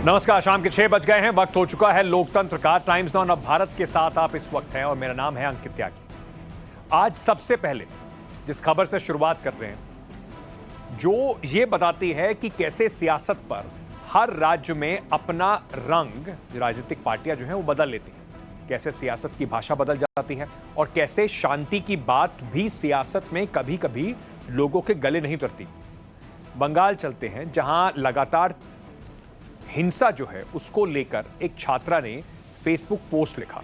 नमस्कार, शाम के 6 बज गए हैं। वक्त हो चुका है लोकतंत्र का। टाइम्स नाउ भारत के साथ आप इस वक्त हैं और मेरा नाम है अंकित त्यागी। आज सबसे पहले जिस खबर से शुरुआत कर रहे हैं जो ये बताती है कि कैसे सियासत पर हर राज्य में अपना रंग राजनीतिक पार्टियां जो हैं वो बदल लेती हैं, कैसे सियासत की भाषा बदल जाती है और कैसे शांति की बात भी सियासत में कभी कभी लोगों के गले नहीं उतरती। बंगाल चलते हैं, जहां लगातार हिंसा जो है उसको लेकर एक छात्रा ने फेसबुक पोस्ट लिखा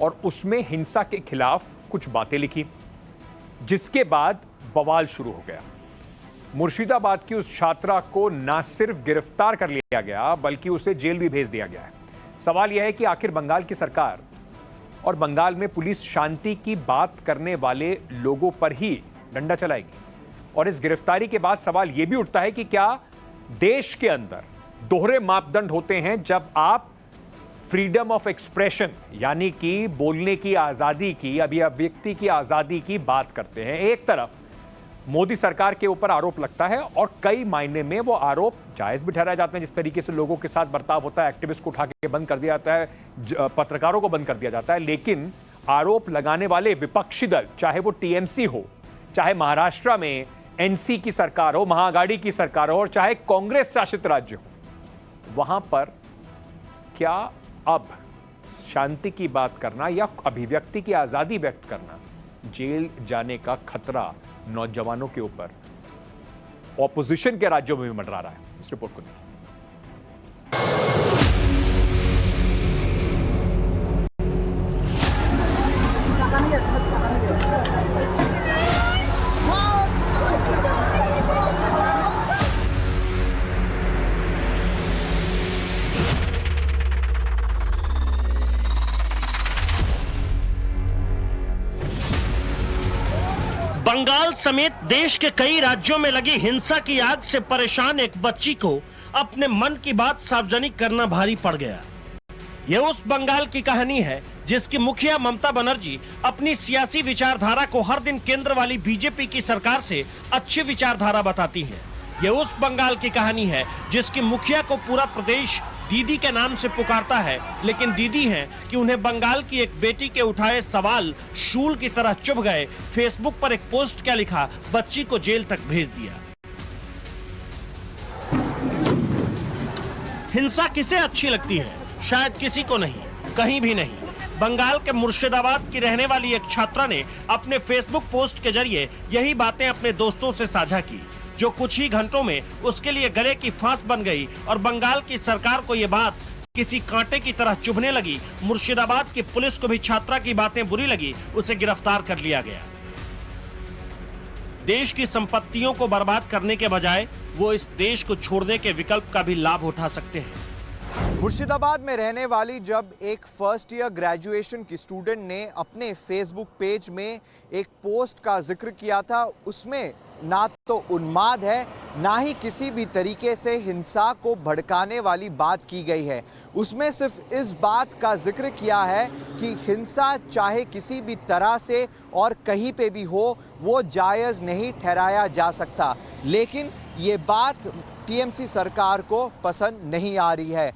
और उसमें हिंसा के खिलाफ कुछ बातें लिखी, जिसके बाद बवाल शुरू हो गया। मुर्शिदाबाद की उस छात्रा को न सिर्फ गिरफ्तार कर लिया गया बल्कि उसे जेल भी भेज दिया गया है। सवाल यह है कि आखिर बंगाल की सरकार और बंगाल में पुलिस शांति की बात करने वाले लोगों पर ही डंडा चलाएगी? और इस गिरफ्तारी के बाद सवाल यह भी उठता है कि क्या देश के अंदर दोहरे मापदंड होते हैं जब आप फ्रीडम ऑफ एक्सप्रेशन यानी कि बोलने की आजादी की, अभिव्यक्ति की आजादी की बात करते हैं। एक तरफ मोदी सरकार के ऊपर आरोप लगता है और कई मायने में वो आरोप जायज भी ठहराए जाते हैं। जिस तरीके से लोगों के साथ बर्ताव होता है, एक्टिविस्ट को उठा के बंद कर दिया जाता है, पत्रकारों को बंद कर दिया जाता है, लेकिन आरोप लगाने वाले विपक्षी दल, चाहे वो टीएमसी हो, चाहे महाराष्ट्र में एनसी की सरकार हो, महाआघाड़ी की सरकार हो, और चाहे कांग्रेस शासित राज्य हो, वहां पर क्या अब शांति की बात करना या अभिव्यक्ति की आजादी व्यक्त करना जेल जाने का खतरा नौजवानों के ऊपर ऑपोजिशन के राज्यों में भी मंडरा रहा है? इस रिपोर्ट को देखिए। बंगाल समेत देश के कई राज्यों में लगी हिंसा की आग से परेशान एक बच्ची को अपने मन की बात सार्वजनिक करना भारी पड़ गया। यह उस बंगाल की कहानी है जिसकी मुखिया ममता बनर्जी अपनी सियासी विचारधारा को हर दिन केंद्र वाली बीजेपी की सरकार से अच्छी विचारधारा बताती है। यह उस बंगाल की कहानी है जिसकी मुखिया को पूरा प्रदेश दीदी के नाम से पुकारता है, लेकिन दीदी हैं कि उन्हें बंगाल की एक बेटी के उठाए सवाल शूल की तरह चुभ गए। फेसबुक पर एक पोस्ट क्या लिखा, बच्ची को जेल तक भेज दिया। हिंसा किसे अच्छी लगती है? शायद किसी को नहीं, कहीं भी नहीं। बंगाल के मुर्शिदाबाद की रहने वाली एक छात्रा ने अपने फेसबुक पोस्ट के जरिए यही बातें अपने दोस्तों से साझा की, जो कुछ ही घंटों में उसके लिए गले की फांस बन गई और बंगाल की सरकार को यह बात किसी कांटे की तरह चुभने लगी। मुर्शिदाबाद की पुलिस को भी छात्रा की बातें बुरी लगी, उसे गिरफ्तार कर लिया गया। देश की संपत्तियों को बर्बाद करने के बजाय वो इस देश को छोड़ने के विकल्प का भी लाभ उठा सकते हैं। मुर्शिदाबाद में रहने वाली जब एक फर्स्ट ईयर ग्रेजुएशन की स्टूडेंट ने अपने फेसबुक पेज में एक पोस्ट का जिक्र किया था, उसमें ना तो उन्माद है, ना ही किसी भी तरीके से हिंसा को भड़काने वाली बात की गई है। उसमें सिर्फ इस बात का जिक्र किया है कि हिंसा चाहे किसी भी तरह से और कहीं पे भी हो, वो जायज़ नहीं ठहराया जा सकता। लेकिन ये बात टीएमसी सरकार को पसंद नहीं आ रही है।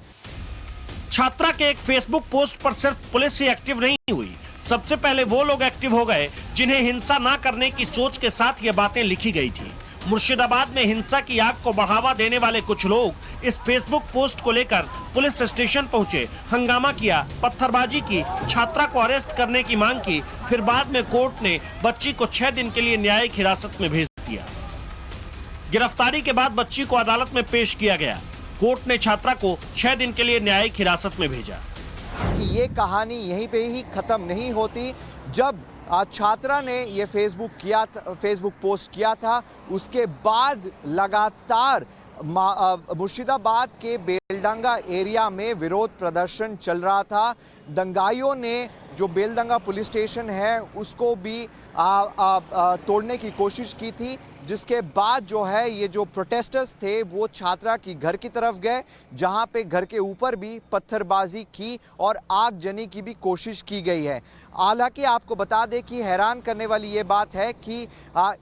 छात्रा के एक फेसबुक पोस्ट पर सिर्फ पुलिस ही एक्टिव नहीं हुई, सबसे पहले वो लोग एक्टिव हो गए जिन्हें हिंसा ना करने की सोच के साथ ये बातें लिखी गई थी। मुर्शिदाबाद में हिंसा की आग को बढ़ावा देने वाले कुछ लोग इस फेसबुक पोस्ट को लेकर पुलिस स्टेशन पहुंचे, हंगामा किया, पत्थरबाजी की, छात्रा को अरेस्ट करने की मांग की। फिर बाद में कोर्ट ने बच्ची को 6 दिन के लिए न्यायिक हिरासत में भेज दिया। गिरफ्तारी के बाद बच्ची को अदालत में पेश किया गया। कोर्ट ने छात्रा को 6 दिन के लिए न्यायिक हिरासत में भेजा। ये कहानी यहीं पे ही खत्म नहीं होती। जब छात्रा ने ये फेसबुक पोस्ट किया था, उसके बाद लगातार मुर्शिदाबाद के बेलडंगा एरिया में विरोध प्रदर्शन चल रहा था। दंगाइयों ने जो बेलडंगा पुलिस स्टेशन है उसको भी तोड़ने की कोशिश की थी। जिसके बाद जो है ये जो प्रोटेस्टर्स थे वो छात्रा की घर की तरफ गए, जहां पे घर के ऊपर भी पत्थरबाजी की और आगजनी की भी कोशिश की गई है। हालांकि आपको बता दें कि हैरान करने वाली ये बात है कि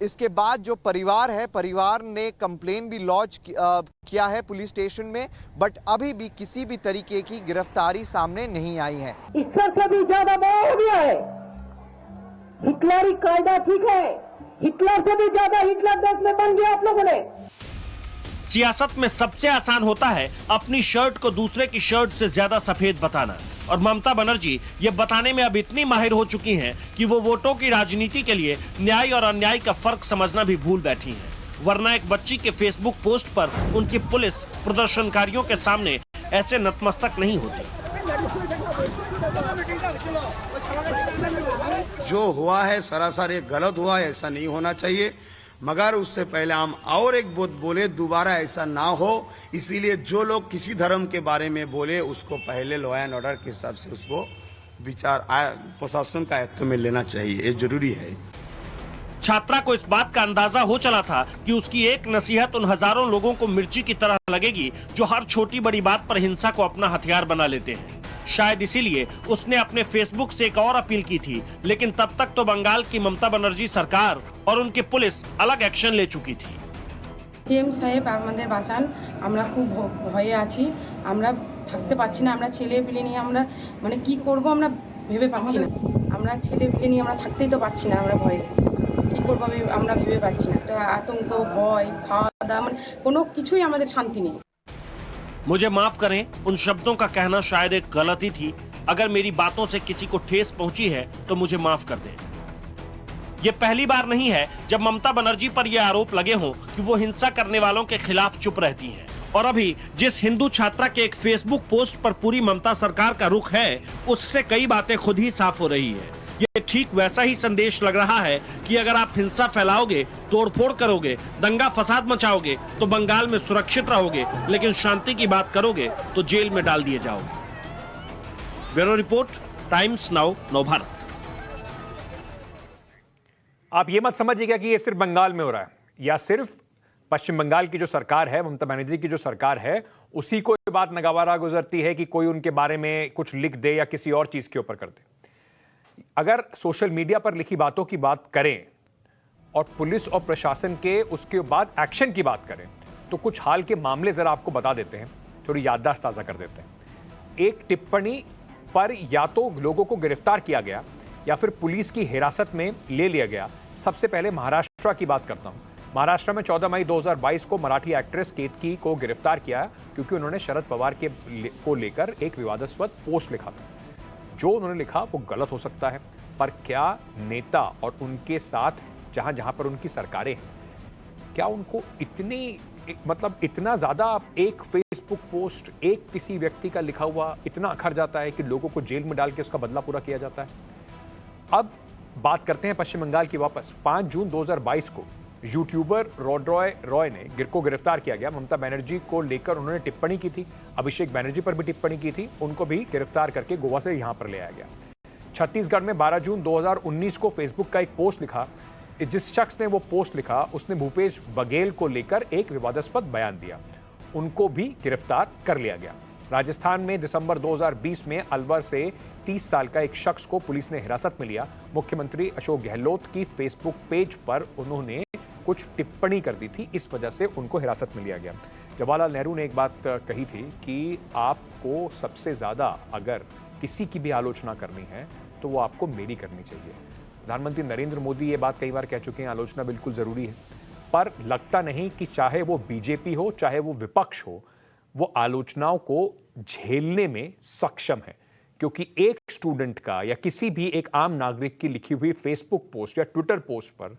इसके बाद जो परिवार ने कंप्लेन भी लॉन्च किया है पुलिस स्टेशन में, बट अभी भी किसी भी तरीके की गिरफ्तारी सामने नहीं आई है। इससे भी ज्यादा बड़ा हो गया है। हिटलरी कायदा ठीक है, हिटलर से भी ज्यादा हिटलर देश में बन गया आप लोगों ने। सियासत में सबसे आसान होता है अपनी शर्ट को दूसरे की शर्ट से ज्यादा सफेद बताना, और ममता बनर्जी ये बताने में अब इतनी माहिर हो चुकी हैं कि वो वोटों की राजनीति के लिए न्याय और अन्याय का फर्क समझना भी भूल बैठी हैं। वरना एक बच्ची के फेसबुक पोस्ट पर उनकी पुलिस प्रदर्शनकारियों के सामने ऐसे नतमस्तक नहीं होती। जो हुआ है सरासर एक गलत हुआ है, ऐसा नहीं होना चाहिए, मगर उससे पहले हम और एक बात बोले, दोबारा ऐसा ना हो। इसीलिए जो लोग किसी धर्म के बारे में बोले उसको पहले लॉ एंड ऑर्डर के हिसाब से उसको विचार प्रशासन का दायित्व में लेना चाहिए, ये जरूरी है। छात्रा को इस बात का अंदाजा हो चला था कि उसकी एक नसीहत उन हजारों लोगों को मिर्ची की तरह लगेगी जो हर छोटी बड़ी बात पर हिंसा को अपना हथियार बना लेते हैं। शायद इसीलिए उसने अपने फेसबुक से एक और अपील की थी, लेकिन तब तक तो बंगाल की ममता बनर्जी सरकार और उनकी पुलिस अलग एक्शन ले चुकी थी। सीएम साहेब আমাদের বাঁচান, আমরা খুব ভয়ে আছি, আমরা থাকতে পারছি না, আমরা ছেলে পেলে নিয়ে আমরা মানে কি করব আমরা ভেবে পাচ্ছি না, আমরা ছেলে পেলে নিয়ে আমরা থাকতেই তো পারছি না, আমরা ভয়ে কি করব আমরা ভেবে পাচ্ছি না, আতঙ্ক ভয় খাওয়া দাওয়া মানে কোনো কিছুই আমাদের শান্তি নেই। मुझे माफ करें, उन शब्दों का कहना शायद एक गलती थी। अगर मेरी बातों से किसी को ठेस पहुंची है तो मुझे माफ कर दें। ये पहली बार नहीं है जब ममता बनर्जी पर यह आरोप लगे हों कि वो हिंसा करने वालों के खिलाफ चुप रहती हैं। और अभी जिस हिंदू छात्रा के एक फेसबुक पोस्ट पर पूरी ममता सरकार का रुख है, उससे कई बातें खुद ही साफ हो रही है। ये ठीक वैसा ही संदेश लग रहा है कि अगर आप हिंसा फैलाओगे, तोड़फोड़ करोगे, दंगा फसाद मचाओगे तो बंगाल में सुरक्षित रहोगे, लेकिन शांति की बात करोगे तो जेल में डाल दिए जाओगे। Bureau report, times now, Navbharat. आप ये मत समझिएगा कि ये सिर्फ बंगाल में हो रहा है या सिर्फ पश्चिम बंगाल की जो सरकार है, ममता बनर्जी की जो सरकार है, उसी को ये बात नगावारा गुजरती है कि कोई उनके बारे में कुछ लिख दे या किसी और चीज के ऊपर कर दे। अगर सोशल मीडिया पर लिखी बातों की बात करें और पुलिस और प्रशासन के उसके बाद एक्शन की बात करें तो कुछ हाल के मामले जरा आपको बता देते हैं, थोड़ी याददाश्त ताज़ा कर देते हैं। एक टिप्पणी पर या तो लोगों को गिरफ्तार किया गया या फिर पुलिस की हिरासत में ले लिया गया। सबसे पहले महाराष्ट्र की बात करता हूं। महाराष्ट्र में 14 मई 2022 को मराठी एक्ट्रेस केतकी को गिरफ्तार किया क्योंकि उन्होंने शरद पवार को लेकर एक विवादास्पद पोस्ट लिखा था। जो उन्होंने लिखा वो गलत हो सकता है, पर क्या नेता और उनके साथ जहां जहां पर उनकी सरकारें हैं, क्या उनको इतना ज्यादा एक फेसबुक पोस्ट, एक किसी व्यक्ति का लिखा हुआ इतना अखर जाता है कि लोगों को जेल में डाल के उसका बदला पूरा किया जाता है? अब बात करते हैं पश्चिम बंगाल की वापस। 5 जून 2022 को यूट्यूबर रॉड्रॉय रॉय ने को गिरफ्तार किया गया। ममता बनर्जी को लेकर उन्होंने टिप्पणी की थी, अभिषेक बनर्जी पर भी टिप्पणी की थी, उनको भी गिरफ्तार करके गोवा से यहां पर ले आया गया। छत्तीसगढ़ में 12 जून 2019 को फेसबुक का एक पोस्ट लिखा। जिस शख्स ने वो पोस्ट लिखा उसने भूपेश बघेल को लेकर एक विवादास्पद बयान दिया, उनको भी गिरफ्तार कर लिया गया। राजस्थान में दिसंबर 2020 में अलवर से 30 साल का एक शख्स को पुलिस ने हिरासत में लिया। मुख्यमंत्री अशोक गहलोत की फेसबुक पेज पर उन्होंने कुछ टिप्पणी कर दी थी, इस वजह से उनको हिरासत में लिया गया। जवाहरलाल नेहरू ने एक बात कही थी कि आपको सबसे ज्यादा अगर किसी की भी आलोचना करनी है तो वो आपको मेरी करनी चाहिए। प्रधानमंत्री नरेंद्र मोदी ये बात कई बार कह चुके हैं, आलोचना बिल्कुल जरूरी है, पर लगता नहीं कि चाहे वो बीजेपी हो चाहे वो विपक्ष हो, वो आलोचनाओं को झेलने में सक्षम है। क्योंकि एक स्टूडेंट का या किसी भी एक आम नागरिक की लिखी हुई फेसबुक पोस्ट या ट्विटर पोस्ट पर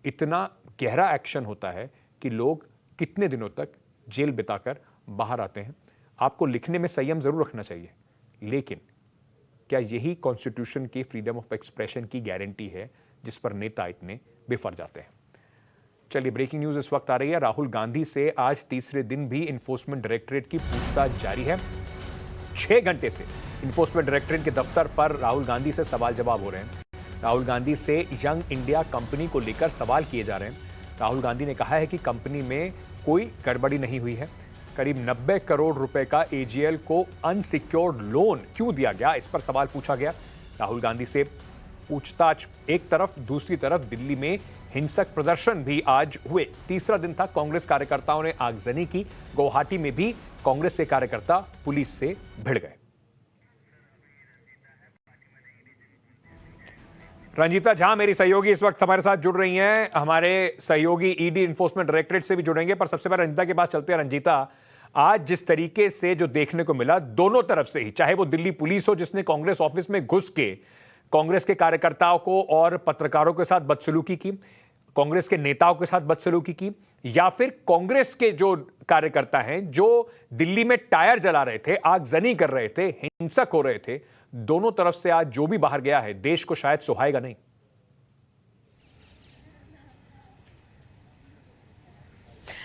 इतना गहरा एक्शन होता है कि लोग कितने दिनों तक जेल बिताकर बाहर आते हैं। आपको लिखने में संयम जरूर रखना चाहिए, लेकिन क्या यही कॉन्स्टिट्यूशन की फ्रीडम ऑफ एक्सप्रेशन की गारंटी है जिस पर नेता इतने बेफर जाते हैं? चलिए, ब्रेकिंग न्यूज इस वक्त आ रही है। राहुल गांधी से आज तीसरे दिन भी इन्फोर्समेंट डायरेक्टरेट की पूछताछ जारी है। 6 घंटे से इन्फोर्समेंट डायरेक्टरेट के दफ्तर पर राहुल गांधी से सवाल जवाब हो रहे हैं। राहुल गांधी से यंग इंडिया कंपनी को लेकर सवाल किए जा रहे हैं। राहुल गांधी ने कहा है कि कंपनी में कोई गड़बड़ी नहीं हुई है। करीब 90 करोड़ रुपए का एजीएल को अनसिक्योर्ड लोन क्यों दिया गया, इस पर सवाल पूछा गया। राहुल गांधी से पूछताछ एक तरफ, दूसरी तरफ दिल्ली में हिंसक प्रदर्शन भी आज हुए। तीसरा दिन था। कांग्रेस कार्यकर्ताओं ने आगजनी की। गुवाहाटी में भी कांग्रेस के कार्यकर्ता पुलिस से भिड़ गए। रंजीता झा मेरी सहयोगी इस वक्त हमारे साथ जुड़ रही हैं। हमारे सहयोगी ईडी इन्फोर्समेंट डायरेक्टरेट से भी जुड़ेंगे, पर सबसे पहले रंजीता के पास चलते हैं। रंजीता, आज जिस तरीके से जो देखने को मिला दोनों तरफ से ही, चाहे वो दिल्ली पुलिस हो जिसने कांग्रेस ऑफिस में घुस के कांग्रेस के कार्यकर्ताओं को और पत्रकारों के साथ बदसलूकी की, कांग्रेस के नेताओं के साथ बदसलूकी की, या फिर कांग्रेस के जो कार्यकर्ता हैं जो दिल्ली में टायर जला रहे थे, आगजनी कर रहे थे, हिंसक हो रहे थे, दोनों तरफ से आज जो भी बाहर गया है देश को शायद सुहाएगा नहीं।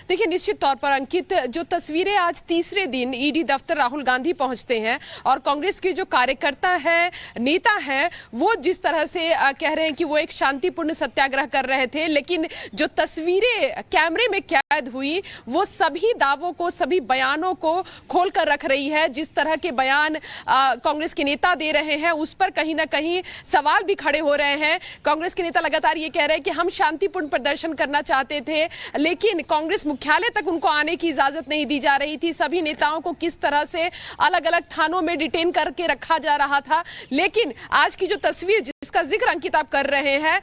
देखिए, निश्चित तौर पर अंकित, जो तस्वीरें आज तीसरे दिन ईडी दफ्तर राहुल गांधी पहुंचते हैं और कांग्रेस के जो कार्यकर्ता है, नेता है, वो जिस तरह से कह रहे हैं कि वो एक शांतिपूर्ण सत्याग्रह कर रहे थे, लेकिन जो तस्वीरें कैमरे में कैद हुई वो सभी दावों को, सभी बयानों को खोल कर रख रही है। जिस तरह के बयान कांग्रेस के नेता दे रहे हैं उस पर कहीं ना कहीं सवाल भी खड़े हो रहे हैं। कांग्रेस के नेता लगातार ये कह रहे हैं कि हम शांतिपूर्ण प्रदर्शन करना चाहते थे, लेकिन कांग्रेस मुख्यालय तक उनको आने की इजाजत नहीं दी जा रही थी। सभी नेताओं को किस तरह से अलग अलग थानों में डिटेन करके रखा जा रहा था। लेकिन आज की जो तस्वीर जिसका जिक्र अंकित आप कर रहे हैं,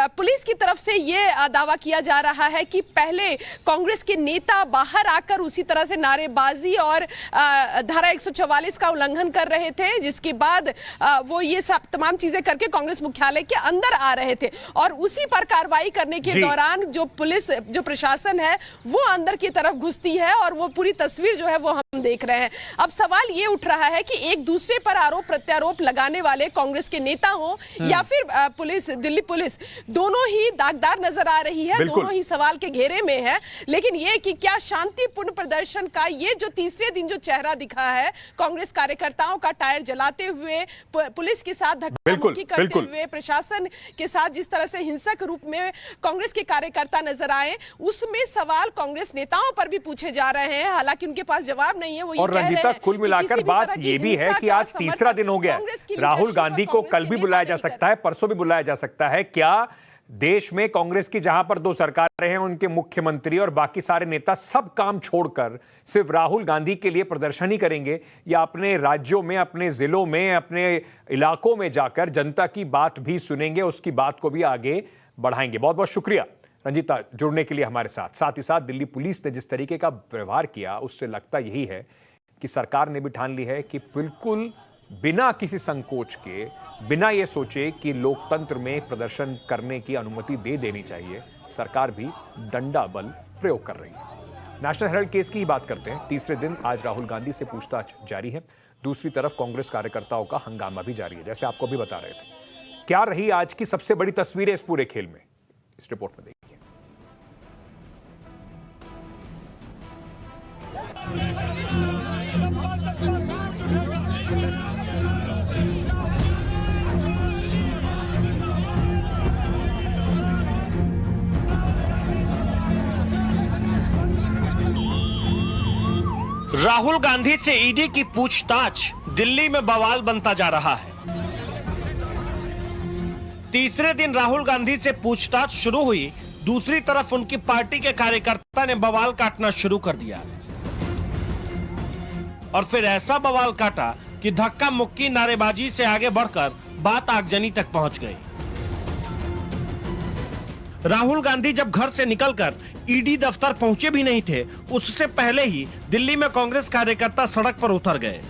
पुलिस की तरफ से यह दावा किया जा रहा है कि पहले कांग्रेस के नेता बाहर आकर उसी तरह से नारेबाजी और धारा 144 का उल्लंघन कर रहे थे, जिसके बाद वो ये सब तमाम चीजें करके कांग्रेस मुख्यालय के अंदर आ रहे थे और उसी पर कार्रवाई करने के दौरान जो पुलिस, जो प्रशासन है वो अंदर की तरफ घुसती है और वो पूरी तस्वीर जो है वो हम देख रहे हैं। अब सवाल ये उठ रहा है कि एक दूसरे पर आरोप प्रत्यारोप लगाने वाले कांग्रेस के नेता हो या फिर पुलिस, दिल्ली पुलिस, दोनों ही दागदार नजर आ रही है, दोनों ही सवाल के घेरे में है। लेकिन ये कि क्या शांतिपूर्ण प्रदर्शन का ये जो तीसरे दिन जो चेहरा दिखा है कांग्रेस कार्यकर्ताओं का, टायर जलाते हुए, पुलिस के साथ धक्का-मुक्की करते हुए, प्रशासन के साथ जिस तरह से हिंसक रूप में कांग्रेस के कार्यकर्ता नजर आए, उसमें सवाल कांग्रेस नेताओं पर भी पूछे जा रहे हैं। हालांकि उनके पास जवाब नहीं है। वो और रंजीता, कुल मिलाकर बात ये भी है कि आज तीसरा दिन हो गया। राहुल गांधी को कल भी बुलाया जा सकता है, परसों भी बुलाया जा सकता है। क्या देश में कांग्रेस की जहां पर दो सरकारें हैं, उनके मुख्यमंत्री और बाकी सारे नेता सब काम छोड़कर सिर्फ राहुल गांधी के लिए प्रदर्शन ही करेंगे, या अपने राज्यों में, अपने जिलों में, अपने इलाकों में जाकर जनता की बात भी सुनेंगे, उसकी बात को भी आगे बढ़ाएंगे? बहुत बहुत शुक्रिया रंजीता जुड़ने के लिए हमारे साथ। साथ ही साथ दिल्ली पुलिस ने जिस तरीके का व्यवहार किया उससे लगता यही है कि सरकार ने भी ठान ली है कि बिल्कुल बिना किसी संकोच के, बिना ये सोचे कि लोकतंत्र में प्रदर्शन करने की अनुमति दे देनी चाहिए, सरकार भी डंडा बल प्रयोग कर रही है। नेशनल हेराल्ड केस की ही बात करते हैं। तीसरे दिन आज राहुल गांधी से पूछताछ जारी है। दूसरी तरफ कांग्रेस कार्यकर्ताओं का हंगामा भी जारी है, जैसे आपको भी बता रहे थे। क्या रही आज की सबसे बड़ी तस्वीरें इस पूरे खेल में, इस रिपोर्ट में देखिए। राहुल गांधी से ईडी की पूछताछ दिल्ली में बवाल बनता जा रहा है। तीसरे दिन राहुल गांधी से पूछताछ शुरू हुई, दूसरी तरफ उनकी पार्टी के कार्यकर्ता ने बवाल काटना शुरू कर दिया और फिर ऐसा बवाल काटा कि धक्का मुक्की, नारेबाजी से आगे बढ़कर बात आगजनी तक पहुंच गई। राहुल गांधी जब घर से निकलकर ईडी दफ्तर पहुंचे भी नहीं थे, उससे पहले ही दिल्ली में कांग्रेस कार्यकर्ता सड़क पर उतर गए।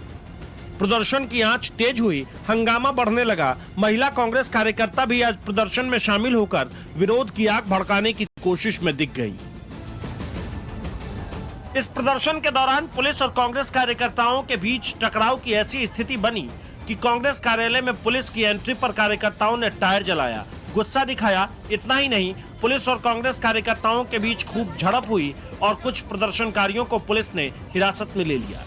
प्रदर्शन की आंच तेज हुई, हंगामा बढ़ने लगा। महिला कांग्रेस कार्यकर्ता भी आज प्रदर्शन में शामिल होकर विरोध की आग भड़काने की कोशिश में दिख गई। इस प्रदर्शन के दौरान पुलिस और कांग्रेस कार्यकर्ताओं के बीच टकराव की ऐसी स्थिति बनी कि कांग्रेस कार्यालय में पुलिस की एंट्री पर कार्यकर्ताओं ने टायर जलाया, गुस्सा दिखाया। इतना ही नहीं, पुलिस और कांग्रेस कार्यकर्ताओं के बीच खूब झड़प हुई और कुछ प्रदर्शनकारियों को पुलिस ने हिरासत में ले लिया।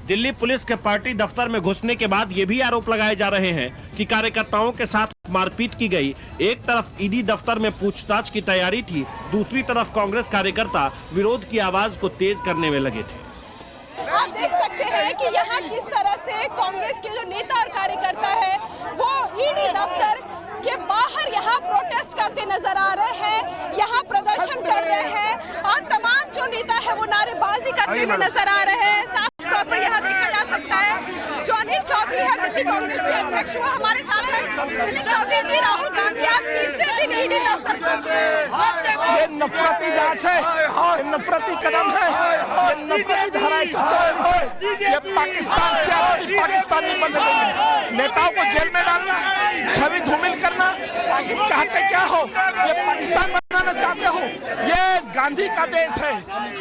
दिल्ली पुलिस के पार्टी दफ्तर में घुसने के बाद ये भी आरोप लगाए जा रहे हैं कि कार्यकर्ताओं के साथ मारपीट की गई। एक तरफ ईडी दफ्तर में पूछताछ की तैयारी थी, दूसरी तरफ कांग्रेस कार्यकर्ता विरोध की आवाज को तेज करने में लगे थे। आप देख सकते हैं कि यहाँ किस तरह से कांग्रेस के जो नेता और कार्यकर्ता है वो ईडी दफ्तर के बाहर यहाँ प्रोटेस्ट करते नजर आ रहे हैं, यहाँ प्रदर्शन कर रहे हैं और तमाम जो नेता है वो नारेबाजी करते हुए नजर आ रहे हैं। साफ तौर पर यहाँ देखा जा सकता है जो अनिल चौधरी है दिल्ली कांग्रेस के अध्यक्ष, वो हमारे सामने। अनिल चौधरी जी, राहुल गांधी आज तीसरे दिन ईडी दफ्तर पहुंचे। ये नफरती जांच है, ये नफरती कदम है, ये नफरती धारा 144 है। ये पाकिस्तान सियासत पाकिस्तान नहीं बन रही है। नेताओं को जेल में डालना, छवि धूमिल करना, आखिर चाहते क्या हो? ये पाकिस्तान बनाना चाहते हो? ये गांधी का देश है।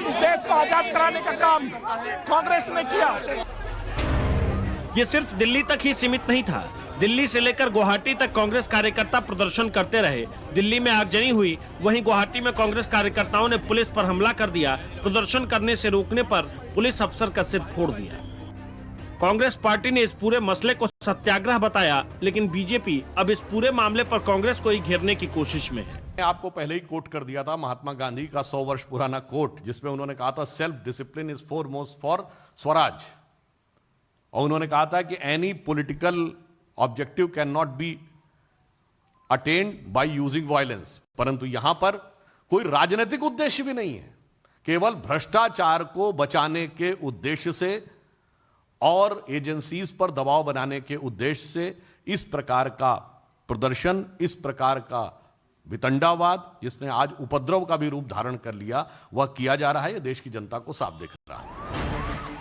इस देश को आजाद कराने का काम कांग्रेस ने किया। ये सिर्फ दिल्ली तक ही सीमित नहीं था। दिल्ली से लेकर गुवाहाटी तक कांग्रेस कार्यकर्ता प्रदर्शन करते रहे। दिल्ली में आगजनी हुई, वहीं गुवाहाटी में कांग्रेस कार्यकर्ताओं ने पुलिस पर हमला कर दिया। प्रदर्शन करने से रोकने पर पुलिस अफसर का सिर फोड़ दिया। कांग्रेस पार्टी ने इस पूरे मसले को सत्याग्रह बताया, लेकिन बीजेपी अब इस पूरे मामले पर कांग्रेस को ही घेरने की कोशिश में है। आपको पहले ही कोट कर दिया था महात्मा गांधी का 100 वर्ष पुराना कोट, जिसमें उन्होंने कहा था self discipline is foremost for Swaraj. और उन्होंने कहा था कि any political objective can not be attend by using violence. परंतु यहां पर कोई राजनीतिक उद्देश्य भी नहीं है, केवल भ्रष्टाचार को बचाने के उद्देश्य से और एजेंसीज पर दबाव बनाने के उद्देश्य से इस प्रकार का प्रदर्शन, इस प्रकार का वितंडावाद, जिसने आज उपद्रव का भी रूप धारण कर लिया, वह किया जा रहा है। यह देश की जनता को साफ दिख रहा है।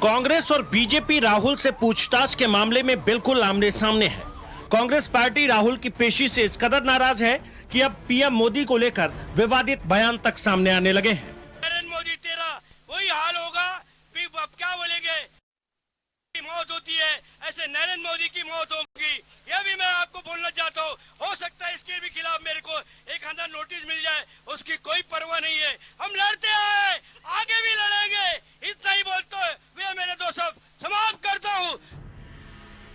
कांग्रेस और बीजेपी राहुल से पूछताछ के मामले में बिल्कुल आमने सामने है। कांग्रेस पार्टी राहुल की पेशी से इस कदर नाराज है कि अब पीएम मोदी को लेकर विवादित बयान तक सामने आने लगे हैं। नरेंद्र मोदी, तेरा वही हाल होगा, अब क्या बोलेंगे, मौत होती है ऐसे नरेंद्र मोदी की मौत होगी। यह भी मैं आपको बोलना चाहता हूँ। हो सकता है इसके भी खिलाफ मेरे को एक आधा नोटिस मिल जाए, उसकी कोई परवाह नहीं है। हम लड़ते आए, आगे भी लड़ेंगे। इतना ही बोलते हुए मेरे दोस्तों समाप्त करता हूँ।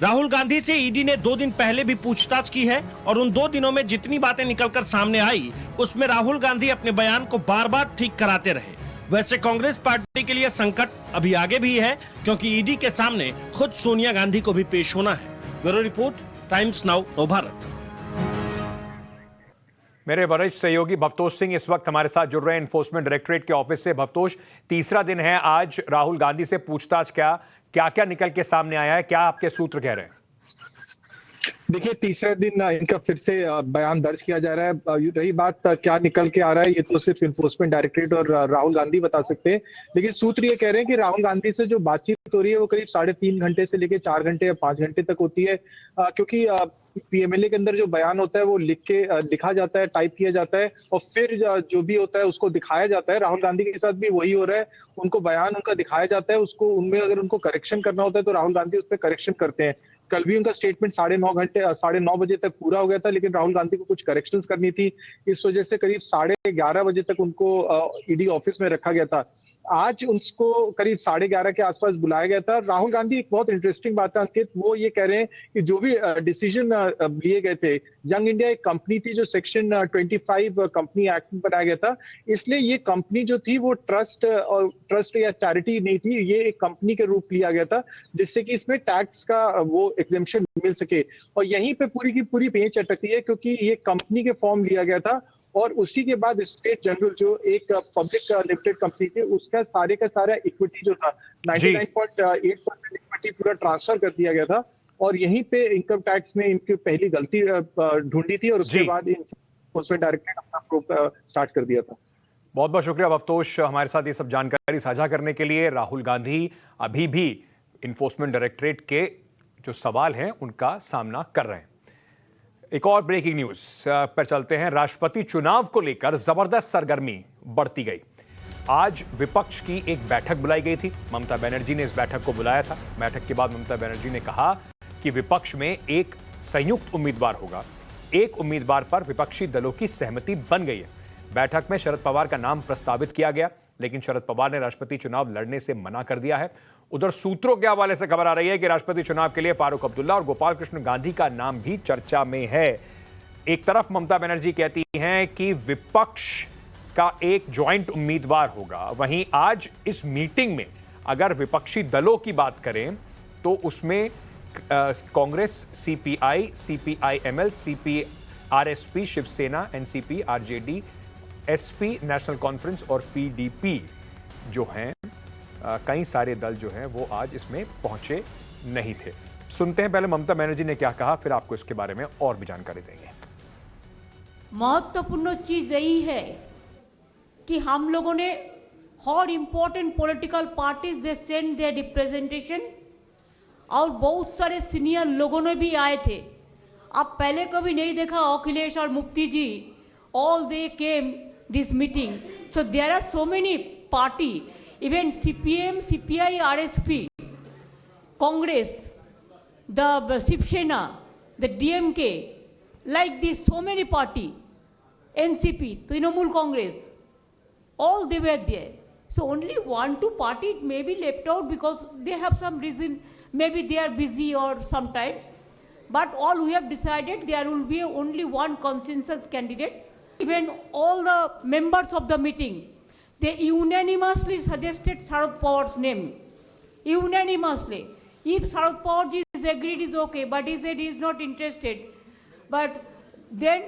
राहुल गांधी से ईडी ने 2 दिन पहले भी पूछताछ की है और उन 2 दिनों में जितनी बातें निकलकर सामने आई, उसमें राहुल गांधी अपने बयान को बार बार ठीक कराते रहे। वैसे कांग्रेस पार्टी के लिए संकट अभी आगे भी है, क्योंकि ईडी के सामने खुद सोनिया गांधी को भी पेश होना है। ब्यूरो रिपोर्ट, टाइम्स नाउ, नव भारत। मेरे वरिष्ठ सहयोगी भवतोष सिंह इस वक्त हमारे साथ जुड़ रहे हैं एनफोर्समेंट डायरेक्टरेट के ऑफिस से। भवतोष, तीसरा दिन है आज राहुल गांधी से पूछताछ, क्या क्या निकल के सामने आया है, क्या आपके सूत्र कह रहे हैं? देखिए, तीसरे दिन इनका फिर से बयान दर्ज किया जा रहा है। रही बात क्या निकल के आ रहा है, ये तो सिर्फ एनफोर्समेंट डायरेक्टरेट और राहुल गांधी बता सकते हैं। लेकिन सूत्र ये कह रहे हैं कि राहुल गांधी से जो बातचीत हो रही है वो करीब 3.5 घंटे से लेकर 4 घंटे या 5 घंटे तक होती है, क्योंकि पीएमएलए के अंदर जो बयान होता है वो लिखा जाता है, टाइप किया जाता है और फिर जो भी होता है उसको दिखाया जाता है। राहुल गांधी के साथ भी वही हो रहा है, उनको बयान उनका दिखाया जाता है, उसको उनमें अगर उनको करेक्शन करना होता है तो राहुल गांधी उस पर करेक्शन करते हैं। कल भी उनका स्टेटमेंट 9:30 बजे तक पूरा हो गया था, लेकिन राहुल गांधी को कुछ करेक्शंस करनी थी, इस वजह से करीब 11:30 बजे तक उनको ईडी ऑफिस में रखा गया था। आज उसको करीब 11:30 के आसपास बुलाया गया था। राहुल गांधी, एक बहुत इंटरेस्टिंग बात है अंकित, वो ये कह रहे हैं कि जो भी डिसीजन लिए गए थे, यंग इंडिया एक कंपनी थी जो सेक्शन 25 कंपनी एक्ट में बनाया गया था, इसलिए ये कंपनी जो थी वो ट्रस्ट या चैरिटी नहीं थी, ये एक कंपनी के रूप लिया गया था, जिससे कि इसमें टैक्स का वो एग्जेम्पशन मिल सके। और यहीं पे पूरी की पूरी पेंच अटकती है, क्योंकि ये कंपनी के फॉर्म लिया गया था और उसी के बाद स्टेट जनरल जो एक पब्लिक लिमिटेड कंपनी थी, उसका सारे का सारा इक्विटी जो था 99.8% इक्विटी पूरा ट्रांसफर कर दिया गया था। और यहीं पे इनकम टैक्स ने इनकी पहली गलती ढूंढी थी और उसके बाद एनफोर्समेंट डायरेक्टरेट अपना प्रोब स्टार्ट कर दिया था। बहुत बहुत शुक्रिया भवतोष, हमारे साथ ये सब जानकारी साझा करने के लिए। राहुल गांधी अभी भी एनफोर्समेंट डायरेक्टरेट के जो सवाल हैं उनका सामना कर रहे हैं। एक और ब्रेकिंग न्यूज पर चलते हैं। राष्ट्रपति चुनाव को लेकर जबरदस्त सरगर्मी बढ़ती गई। आज विपक्ष की एक बैठक बुलाई गई थी, ममता बनर्जी ने इस बैठक को बुलाया था। बैठक के बाद ममता बनर्जी ने कहा कि विपक्ष में एक संयुक्त उम्मीदवार होगा। एक उम्मीदवार पर विपक्षी दलों की सहमति बन गई है। बैठक में शरद पवार का नाम प्रस्तावित किया गया। लेकिन शरद पवार ने राष्ट्रपति चुनाव लड़ने से मना कर दिया है। उधर सूत्रों के हवाले से खबर आ रही है कि राष्ट्रपति चुनाव के लिए फारूक अब्दुल्ला और गोपाल कृष्ण गांधी का नाम भी चर्चा में है। एक तरफ ममता बनर्जी कहती हैं कि विपक्ष का एक ज्वाइंट उम्मीदवार होगा, वहीं आज इस मीटिंग में अगर विपक्षी दलों की बात करें तो उसमें Congress, CPI, CPIML, CPRSP, Shivsena, NCP, RJD, SP, National Conference और पीडीपी जो हैं, कई सारे दल जो हैं वो आज इसमें पहुंचे नहीं थे। सुनते हैं पहले ममता बनर्जी ने क्या कहा, फिर आपको इसके बारे में और भी जानकारी देंगे। महत्वपूर्ण चीज यही है कि हम लोगों ने हर important political parties they send their representation, और बहुत सारे सीनियर लोगों ने भी आए थे। आप पहले कभी नहीं देखा अखिलेश और Mufti ji, all they came this meeting. So there are so many party, even CPM, CPI, RSP, Congress, the Shivsena, the DMK, like this, so many party, NCP, Trinamool Congress, all they were there. So only 1-2 party may be left out because they have some reason, maybe they are busy or sometimes. But all we have decided, there will be only one consensus candidate. Even all the members of the meeting, they unanimously suggested Sharad Pawar's name. Unanimously. If Sharad Pawar ji is agreed is okay, but he said he is not interested. But then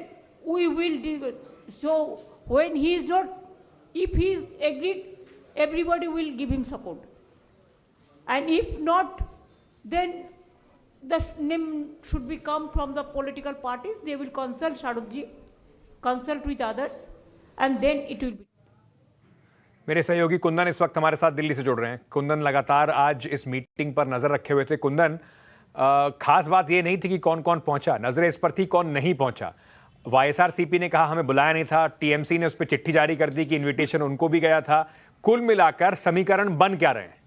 we will do it. So when he is not, if he is agreed, everybody will give him support. And if not, then the name should be come from the political parties. They will consult Sharad ji, consult with others, and then it will be. मेरे सहयोगी कुंदन इस वक्त हमारे साथ दिल्ली से जुड़ रहे हैं। कुंदन लगातार आज इस मीटिंग पर नजर रखे हुए थे। कुंदन, खास बात यह नहीं थी कि कौन कौन पहुंचा, नजरें इस पर थी कौन नहीं पहुंचा। वाईएसआरसीपी ने कहा हमें बुलाया नहीं था, टीएमसी ने उस पर चिट्ठी जारी कर दी कि इनविटेशन उनको भी गया था। कुल मिलाकर समीकरण बन क्या रहे हैं?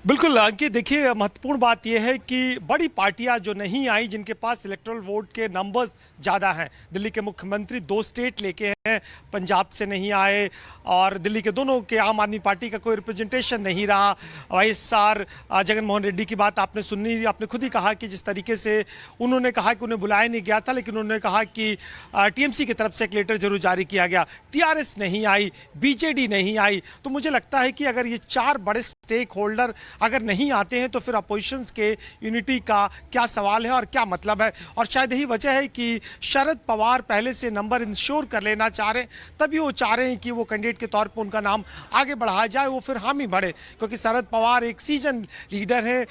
बिल्कुल अंकित, देखिए महत्वपूर्ण बात यह है कि बड़ी पार्टियां जो नहीं आई, जिनके पास इलेक्टोरल वोट के नंबर्स ज़्यादा हैं, दिल्ली के मुख्यमंत्री 2 स्टेट लेके हैं, पंजाब से नहीं आए, और दिल्ली के दोनों के आम आदमी पार्टी का कोई रिप्रेजेंटेशन नहीं रहा। वाईएसआर जगन मोहन रेड्डी की बात आपने सुनी, आपने खुद ही कहा कि जिस तरीके से उन्होंने कहा कि उन्हें बुलाया नहीं गया था, लेकिन उन्होंने कहा कि टीएमसी की तरफ से एक लेटर जरूर जारी किया गया। टीआरएस नहीं आई, बीजेडी नहीं आई। तो मुझे लगता है कि अगर ये 4 बड़े स्टेक होल्डर अगर नहीं आते हैं तो फिर अपोजिशंस के यूनिटी का क्या सवाल है और क्या मतलब है। और शायद यही वजह है कि शरद पवार पहले से नंबर इंश्योर कर लेना चाह रहे हैं, तभी वो चाह रहे हैं कि वो कैंडिडेट के तौर पर उनका नाम आगे बढ़ाया जाए, वो फिर हामी बढ़े। क्योंकि शरद पवार एक सीजन लीडर है,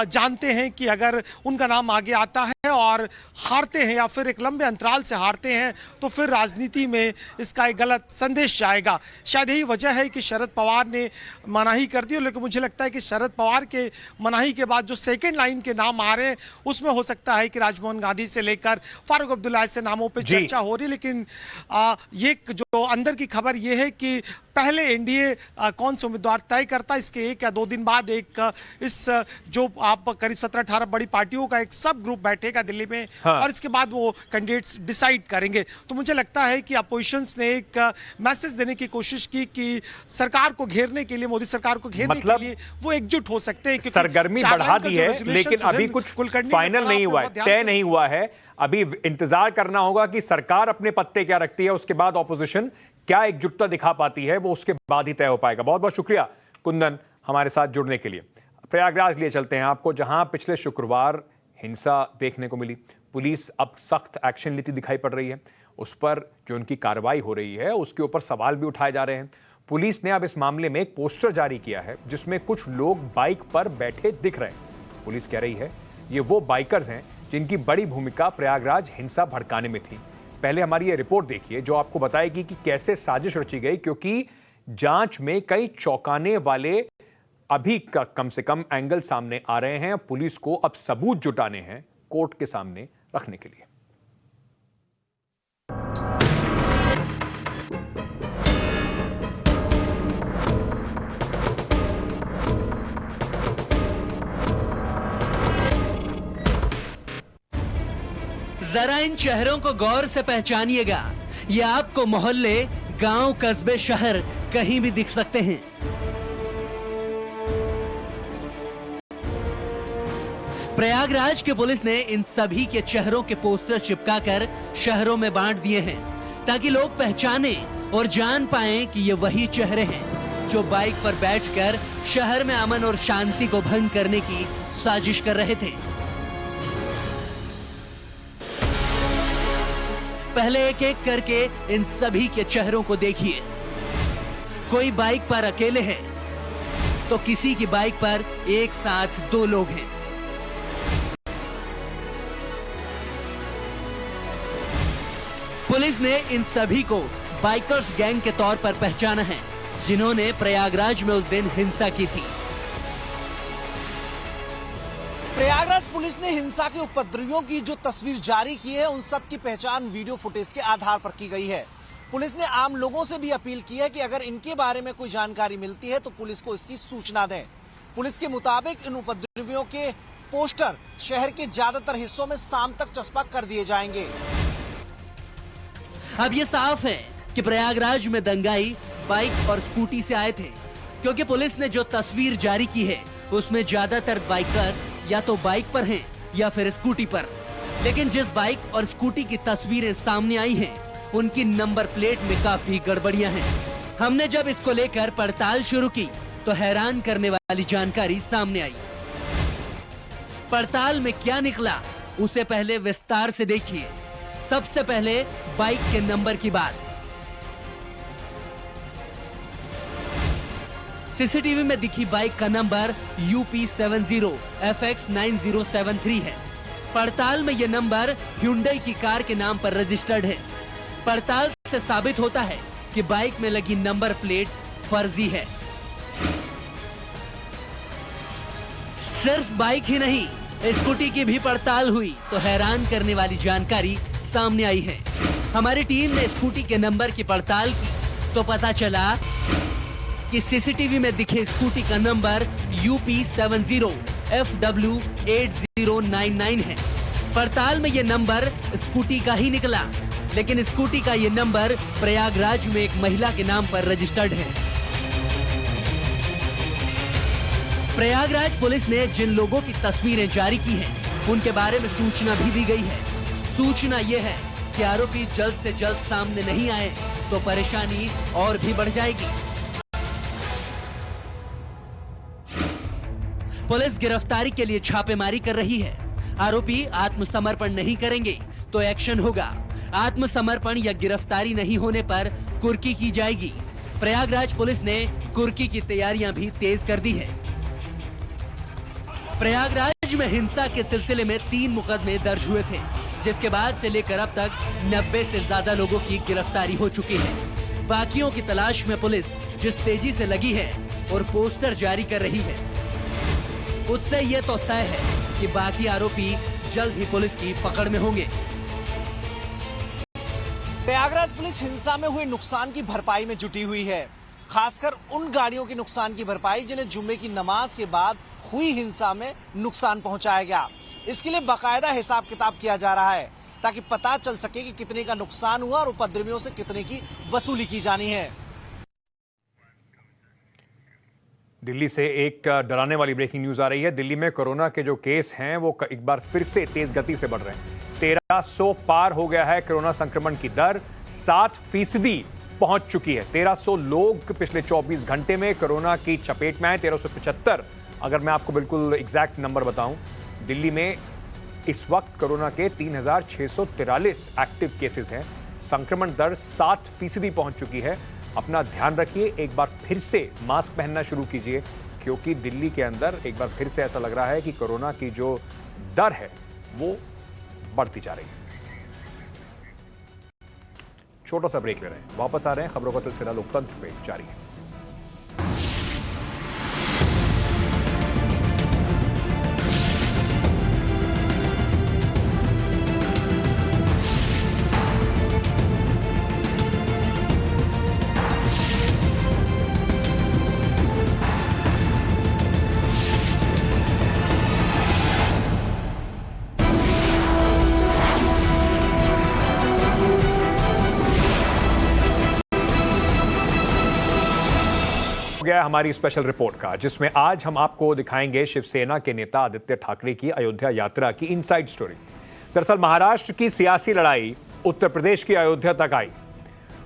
जानते हैं कि अगर उनका नाम आगे आता है और हारते हैं या फिर एक लंबे अंतराल से हारते हैं तो फिर राजनीति में इसका एक गलत संदेश जाएगा। शायद यही वजह है कि शरद पवार ने मनाही कर दी। लेकिन मुझे लगता है कि शरद पवार के मनाही के बाद जो सेकंड लाइन के नाम आ रहे हैं उसमें हो सकता है कि राजमोहन गांधी से लेकर फारूक अब्दुल्ला ऐसे नामों पे चर्चा हो रही है। लेकिन ये जो अंदर की खबर ये है कि पहले एनडीए कौन से उम्मीदवार तय करता है, इसके 1 या 2 दिन बाद एक इस जो आप करीब 17-18 बड़ी पार्टियों का एक सब ग्रुप बैठेगा दिल्ली में। हाँ। और इसके बाद वो कैंडिडेट्स डिसाइड करेंगे। तो मुझे लगता है कि अपोजिशंस ने एक मैसेज देने की कोशिश की कि सरकार को घेरने के लिए, मोदी सरकार को घेरने के लिए वो एकजुट हो सकते हैं। सरगर्मी बढ़ा दी है, लेकिन अभी कुछ फाइनल नहीं हुआ है, तय नहीं हुआ है। अभी इंतजार करना होगा कि सरकार अपने पत्ते क्या रखती है, उसके बाद ऑपोजिशन क्या एकजुटता दिखा पाती है, वो उसके बाद ही तय हो पाएगा। बहुत बहुत शुक्रिया कुंदन हमारे साथ जुड़ने के लिए। प्रयागराज लिए चलते हैं आपको, जहां पिछले शुक्रवार हिंसा देखने को मिली। पुलिस अब सख्त एक्शन लेती दिखाई पड़ रही है। उस पर जो उनकी कार्रवाई हो रही है उसके ऊपर सवाल भी उठाए जा रहे हैं। पुलिस ने अब इस मामले में एक पोस्टर जारी किया है जिसमें कुछ लोग बाइक पर बैठे दिख रहे हैं। पुलिस कह रही है ये वो बाइकर्स हैं जिनकी बड़ी भूमिका प्रयागराज हिंसा भड़काने में थी। पहले हमारी ये रिपोर्ट देखिए जो आपको बताएगी कि कैसे साजिश रची गई, क्योंकि जांच में कई चौंकाने वाले अभी कम से कम एंगल सामने आ रहे हैं। पुलिस को अब सबूत जुटाने हैं कोर्ट के सामने रखने के लिए। जरा इन चेहरों को गौर से पहचानिएगा। ये आपको मोहल्ले, गांव, कस्बे, शहर कहीं भी दिख सकते हैं। प्रयागराज के पुलिस ने इन सभी के चेहरों के पोस्टर चिपकाकर शहरों में बांट दिए हैं ताकि लोग पहचाने और जान पाएं कि ये वही चेहरे हैं जो बाइक पर बैठकर शहर में अमन और शांति को भंग करने की साजिश कर रहे थे। पहले एक एक करके इन सभी के चेहरों को देखिए। कोई बाइक पर अकेले है तो किसी की बाइक पर एक साथ 2 लोग हैं। पुलिस ने इन सभी को बाइकर्स गैंग के तौर पर पहचाना है जिन्होंने प्रयागराज में उस दिन हिंसा की थी। प्रयागराज पुलिस ने हिंसा के उपद्रवियों की जो तस्वीर जारी की है उन सब की पहचान वीडियो फुटेज के आधार पर की गई है। पुलिस ने आम लोगों से भी अपील की है कि अगर इनके बारे में कोई जानकारी मिलती है तो पुलिस को इसकी सूचना दें। पुलिस के मुताबिक इन उपद्रवियों के पोस्टर शहर के ज्यादातर हिस्सों में शाम तक चस्पा कर दिए जाएंगे। अब ये साफ है कि प्रयागराज में दंगाई बाइक और स्कूटी से आए थे, क्योंकि पुलिस ने जो तस्वीर जारी की है उसमें ज्यादातर बाइकर्स या तो बाइक पर हैं या फिर स्कूटी पर। लेकिन जिस बाइक और स्कूटी की तस्वीरें सामने आई हैं, उनकी नंबर प्लेट में काफी गड़बड़ियां हैं। हमने जब इसको लेकर पड़ताल शुरू की तो हैरान करने वाली जानकारी सामने आई। पड़ताल में क्या निकला उसे पहले विस्तार से देखिए। सबसे पहले बाइक के नंबर की बात। सीसीटीवी में दिखी बाइक का नंबर UP70 FX 9073 है। पड़ताल में यह नंबर Hyundai की कार के नाम पर रजिस्टर्ड है। पड़ताल से साबित होता है कि बाइक में लगी नंबर प्लेट फर्जी है। सिर्फ बाइक ही नहीं, स्कूटी की भी पड़ताल हुई तो हैरान करने वाली जानकारी सामने आई है। हमारी टीम ने स्कूटी के नंबर की पड़ताल की तो पता चला कि सीसीटीवी में दिखे स्कूटी का नंबर UP70 FW 8099 है। पड़ताल में यह नंबर स्कूटी का ही निकला, लेकिन स्कूटी का यह नंबर प्रयागराज में एक महिला के नाम पर रजिस्टर्ड है। प्रयागराज पुलिस ने जिन लोगों की तस्वीरें जारी की हैं, उनके बारे में सूचना भी दी गई है। सूचना यह है कि आरोपी जल्द से जल्द सामने नहीं आए तो परेशानी और भी बढ़ जाएगी। पुलिस गिरफ्तारी के लिए छापेमारी कर रही है। आरोपी आत्मसमर्पण नहीं करेंगे तो एक्शन होगा। आत्मसमर्पण या गिरफ्तारी नहीं होने पर कुर्की की जाएगी। प्रयागराज पुलिस ने कुर्की की तैयारियां भी तेज कर दी है। प्रयागराज में हिंसा के सिलसिले में 3 मुकदमे दर्ज हुए थे, जिसके बाद से लेकर अब तक 90 से ज्यादा लोगों की गिरफ्तारी हो चुकी है। बाकियों की तलाश में पुलिस जिस तेजी से लगी है और पोस्टर जारी कर रही है, उससे यह तो तय है कि बाकी आरोपी जल्द ही पुलिस की पकड़ में होंगे। प्रयागराज पुलिस हिंसा में हुए नुकसान की भरपाई में जुटी हुई है, खासकर उन गाड़ियों के नुकसान की भरपाई जिन्हें जुम्मे की नमाज के बाद हुई हिंसा में नुकसान पहुंचाया गया। इसके लिए बाकायदा हिसाब किताब किया जा रहा है ताकि पता चल सके कि कितने का नुकसान हुआ और उपद्रवियों से कितने की वसूली की जानी है। दिल्ली से एक डराने वाली ब्रेकिंग न्यूज आ रही है। दिल्ली में कोरोना के जो केस हैं वो एक बार फिर से तेज गति से बढ़ रहे हैं। 1300 पार हो गया है कोरोना संक्रमण की दर, 60% पहुंच चुकी है। 1300 लोग पिछले 24 घंटे में कोरोना की चपेट में आए। 1375 अगर मैं आपको बिल्कुल एग्जैक्ट नंबर बताऊं, दिल्ली में इस वक्त कोरोना के 3643 एक्टिव केसेस हैं। संक्रमण दर 60% पहुंच चुकी है। अपना ध्यान रखिए, एक बार फिर से मास्क पहनना शुरू कीजिए, क्योंकि दिल्ली के अंदर एक बार फिर से ऐसा लग रहा है कि कोरोना की जो दर है वो बढ़ती जा रही है। छोटा सा ब्रेक ले रहे हैं, वापस आ रहे हैं। खबरों का सिलसिला लोकतंत्र पे जारी है। गया हमारी स्पेशल रिपोर्ट का, जिसमें आज हम आपको दिखाएंगे शिवसेना के नेता आदित्य ठाकरे की अयोध्या यात्रा की इनसाइड स्टोरी। दरअसल महाराष्ट्र की सियासी लड़ाई उत्तर प्रदेश की अयोध्या तक आई।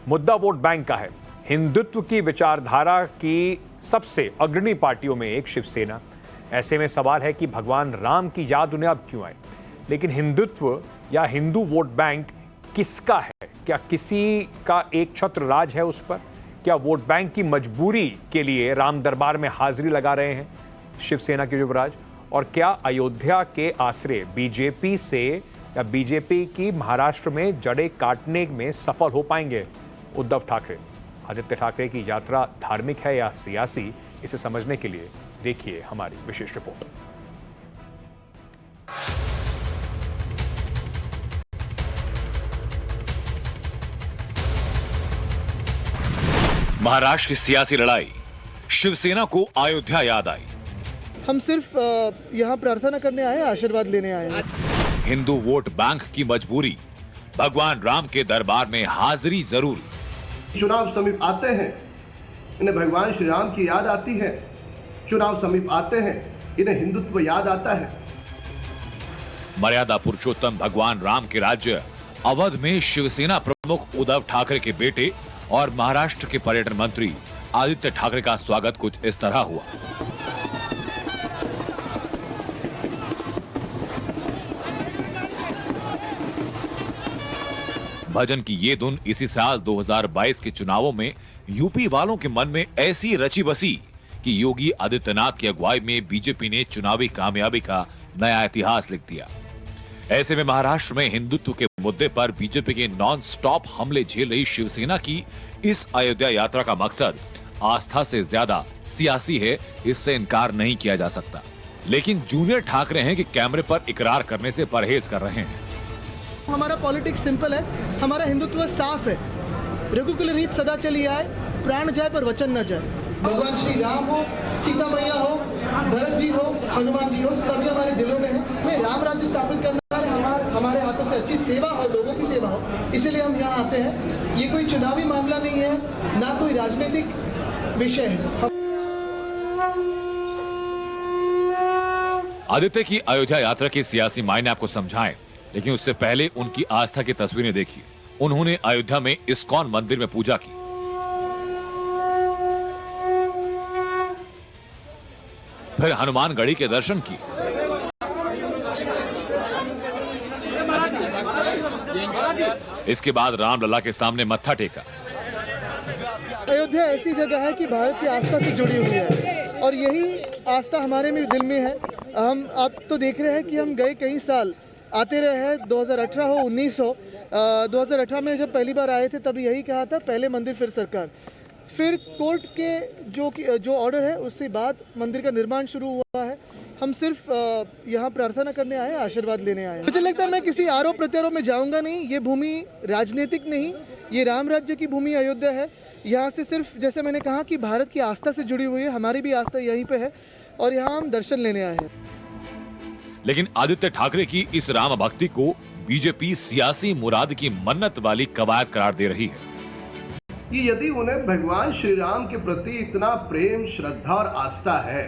मुद्दा वोट बैंक का है। हिंदुत्व की विचारधारा की सबसे अग्रणी पार्टियों में एक शिवसेना। ऐसे में सवाल है कि भगवान राम की याद उन्हें अब क्यों आए। लेकिन हिंदुत्व या हिंदू वोट बैंक किसका है? क्या किसी का एक छत्र राज है उस पर? क्या वोट बैंक की मजबूरी के लिए राम दरबार में हाजिरी लगा रहे हैं शिवसेना के युवराज? और क्या अयोध्या के आसरे बीजेपी से या बीजेपी की महाराष्ट्र में जड़ें काटने में सफल हो पाएंगे उद्धव ठाकरे? आदित्य ठाकरे की यात्रा धार्मिक है या सियासी, इसे समझने के लिए देखिए हमारी विशेष रिपोर्ट। महाराष्ट्र की सियासी लड़ाई, शिवसेना को अयोध्या याद आई। हम सिर्फ यहाँ प्रार्थना करने आए, आशीर्वाद लेने आए हैं। हिंदू वोट बैंक की मजबूरी, भगवान राम के दरबार में हाजिरी जरूरी। चुनाव समीप आते हैं, इन्हें भगवान श्री राम की याद आती है। चुनाव समीप आते हैं, इन्हें हिंदुत्व याद आता है। मर्यादा पुरुषोत्तम भगवान राम के राज्य अवध में शिवसेना प्रमुख उद्धव ठाकरे के बेटे और महाराष्ट्र के पर्यटन मंत्री आदित्य ठाकरे का स्वागत कुछ इस तरह हुआ। भजन की ये धुन इसी साल 2022 के चुनावों में यूपी वालों के मन में ऐसी रची बसी कि योगी आदित्यनाथ की अगुवाई में बीजेपी ने चुनावी कामयाबी का नया इतिहास लिख दिया। ऐसे में महाराष्ट्र में हिंदुत्व के मुद्दे पर बीजेपी के नॉन स्टॉप हमले झेल रही शिवसेना की इस अयोध्या यात्रा का मकसद आस्था से ज्यादा सियासी है, इससे इनकार नहीं किया जा सकता। लेकिन जूनियर ठाकरे हैं कि कैमरे पर इकरार करने से परहेज कर रहे हैं। हमारा पॉलिटिक्स सिंपल है, हमारा हिंदुत्व साफ है। रघुकुल रीत सदा चली आए, प्राण जाए पर वचन न जाए। भगवान श्री राम हो, सीता मैया हो, भरत जी हो, हनुमान जी हो, सभी हमारे दिलों में है। हमें राम राज्य स्थापित करना है, हमारे हाथों से अच्छी सेवा हो, लोगों की सेवा हो, इसलिए हम यहाँ आते हैं। ये कोई चुनावी मामला नहीं है, ना कोई राजनीतिक विषय है। आदित्य की अयोध्या यात्रा के सियासी मायने आपको समझाएं, लेकिन उससे पहले उनकी आस्था की तस्वीरें देखिए। उन्होंने अयोध्या में इस्कॉन मंदिर में पूजा की, फिर हनुमानगढ़ी के दर्शन किए, इसके बाद रामलला के सामने मत्था टेका। अयोध्या ऐसी जगह है कि भारत की आस्था से जुड़ी हुई है और यही आस्था हमारे में दिल में है। हम आप तो देख रहे हैं कि हम गए कई साल आते रहे हैं, 2018 हो 19 हो। 2018 में जब पहली बार आए थे तब यही कहा था, पहले मंदिर फिर सरकार। फिर कोर्ट के जो ऑर्डर है उससे बाद मंदिर का निर्माण शुरू हुआ है। हम सिर्फ यहाँ प्रार्थना करने आए, आशीर्वाद लेने आए। मुझे लगता है मैं किसी आरोप प्रत्यारोप में जाऊंगा नहीं। ये भूमि राजनीतिक नहीं, ये राम राज्य की भूमि अयोध्या है। यहाँ से सिर्फ जैसे मैंने कहा कि भारत की आस्था से जुड़ी हुई है, हमारी भी आस्था यहीं पे है और यहाँ हम दर्शन लेने आए हैं। लेकिन आदित्य ठाकरे की इस राम भक्ति को बीजेपी सियासी मुराद की मन्नत वाली कवायद करार दे रही है। कि यदि उन्हें भगवान श्री राम के प्रति इतना प्रेम, श्रद्धा और आस्था है,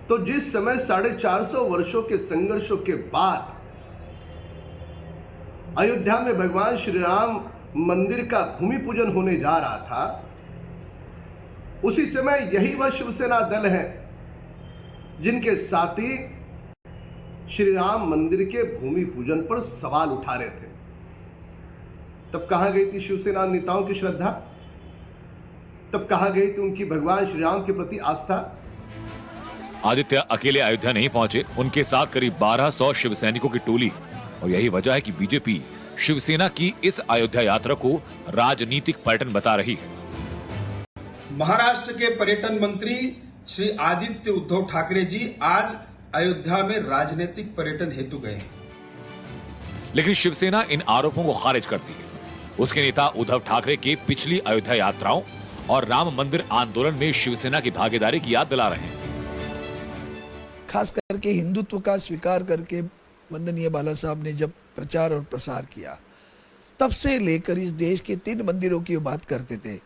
तो जिस समय 450 वर्षों के संघर्षों के बाद अयोध्या में भगवान श्री राम मंदिर का भूमि पूजन होने जा रहा था, उसी समय यही वह शिवसेना दल है जिनके साथी श्री राम मंदिर के भूमि पूजन पर सवाल उठा रहे थे। तब कहां गई थी शिवसेना नेताओं की श्रद्धा? तब कहां गई थी उनकी भगवान श्री राम के प्रति आस्था? आदित्य अकेले अयोध्या नहीं पहुंचे, उनके साथ करीब 1200 शिव सैनिकों की टोली। और यही वजह है कि बीजेपी शिवसेना की इस अयोध्या यात्रा को राजनीतिक पर्यटन बता रही है। महाराष्ट्र के पर्यटन मंत्री श्री आदित्य उद्धव ठाकरे जी आज अयोध्या में राजनीतिक पर्यटन हेतु गए हैं। लेकिन शिवसेना इन आरोपों को खारिज करती है। उसके नेता उद्धव ठाकरे के पिछली अयोध्या यात्राओं और राम मंदिर आंदोलन में शिवसेना की भागीदारी की याद दिला रहे हैं। खास करके हिंदुत्व का स्वीकार करके वंदनीय बाला साहब ने जब प्रचार और प्रसार किया, तब से लेकर इस देश के 3 मंदिरों की बात करते थे।